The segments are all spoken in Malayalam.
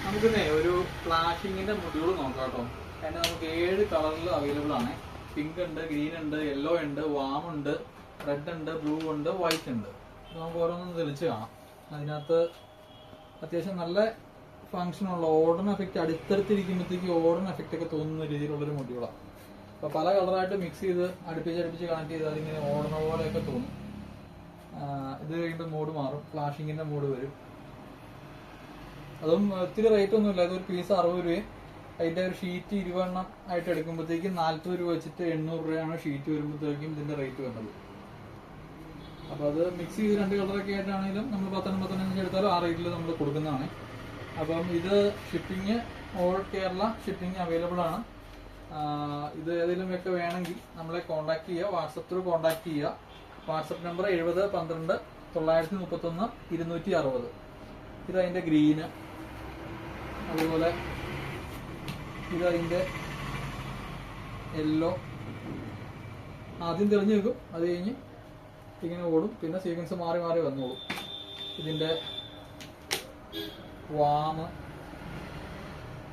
നമുക്കിന്നെ ഒരു ഫ്ലാഷിങ്ങിന്റെ മൊഡ്യൂൾ നോക്കാം കേട്ടോ. അതിന് നമുക്ക് 7 കളറിൽ അവൈലബിൾ ആണ്. പിങ്ക് ഉണ്ട്, ഗ്രീൻ ഉണ്ട്, യെല്ലോ ഉണ്ട്, വാം ഉണ്ട്, റെഡ് ഉണ്ട്, ബ്ലൂ ഉണ്ട്, വൈറ്റ് ഉണ്ട്. നമുക്ക് ഓരോന്നും തെളിച്ച് കാണാം. അതിനകത്ത് അത്യാവശ്യം നല്ല ഫങ്ഷനുള്ള ഓർഡർ എഫക്റ്റ് അടുത്തടുത്തിരിക്കുമ്പോഴത്തേക്ക് ഓർഡർ എഫക്റ്റ് ഒക്കെ തോന്നുന്ന രീതിയിലുള്ളൊരു മൊഡ്യൂളാണ്. അപ്പോൾ പല കളറായിട്ട് മിക്സ് ചെയ്ത് അടുപ്പിച്ച് കണക്ട് ചെയ്ത് അതിങ്ങനെ ഓടുന്ന പോലെയൊക്കെ തോന്നും. ഇത് കഴിയുമ്പോൾ മോഡ് മാറും, ഫ്ലാഷിങ്ങിന്റെ മോഡ് വരും. അതും ഒത്തിരി റേറ്റ് ഒന്നുമില്ല. ഇതൊരു പീസ് 60 രൂപയും അതിന്റെ ഒരു ഷീറ്റ് 20 എണ്ണം ആയിട്ട് എടുക്കുമ്പോഴത്തേക്കും 40 രൂപ വെച്ചിട്ട് 800 രൂപയാണ് ഷീറ്റ് വരുമ്പോഴത്തേക്കും ഇതിന്റെ റേറ്റ് വരുന്നത്. അപ്പോൾ അത് മിക്സ് ചെയ്ത് 2 കളറൊക്കെ ആയിട്ടാണെങ്കിലും നമ്മൾ 10-15 എടുത്താലും ആ റേറ്റിൽ നമ്മൾ കൊടുക്കുന്നതാണ്. അപ്പം ഇത് shipping all Kerala shipping available ആണ്. ഇത് ഏതെങ്കിലും ഒക്കെ വേണമെങ്കിൽ നമ്മളെ കോൺടാക്ട് ചെയ്യുക, വാട്സപ്പ് ത്രൂ കോൺടാക്ട് ചെയ്യുക. WhatsApp number 7012 931 260. ഇതതിൻ്റെ ഗ്രീന്, അതുപോലെ ഇതതിൻ്റെ യെല്ലോ. ആദ്യം തെളിഞ്ഞു നിൽക്കും, അത് കഴിഞ്ഞ് ഇങ്ങനെ ഓടും, പിന്നെ സീക്വൻസ് മാറി മാറി വന്നോളും. ഇതിൻ്റെ വാമ്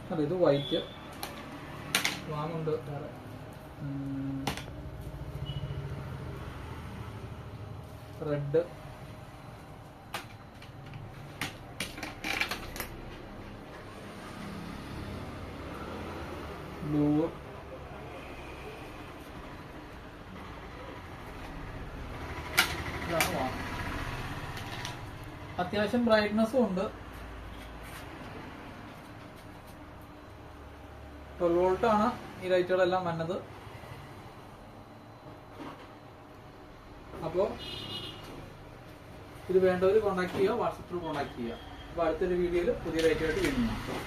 അല്ല, ഇത് വൈറ്റ് വാമുണ്ട്, വേറെ റെഡ്, ബ്ലൂ, ഇതാണ് വാം. അത്യാവശ്യം ബ്രൈറ്റ്നസ്സും ഉണ്ട്. 12 വോൾട്ട് ആണ് ഈ ലൈറ്റുകളെല്ലാം വന്നത്. അപ്പോൾ ഇത് വേണ്ടവർ കോൺടാക്ട് ചെയ്യുക, വാട്സപ്പ് ത്രൂ കോൺടാക്ട് ചെയ്യുക. അപ്പോൾ അടുത്തൊരു വീഡിയോയിൽ പുതിയ ലൈറ്റുമായിട്ട് വീണ്ടും കാണാം.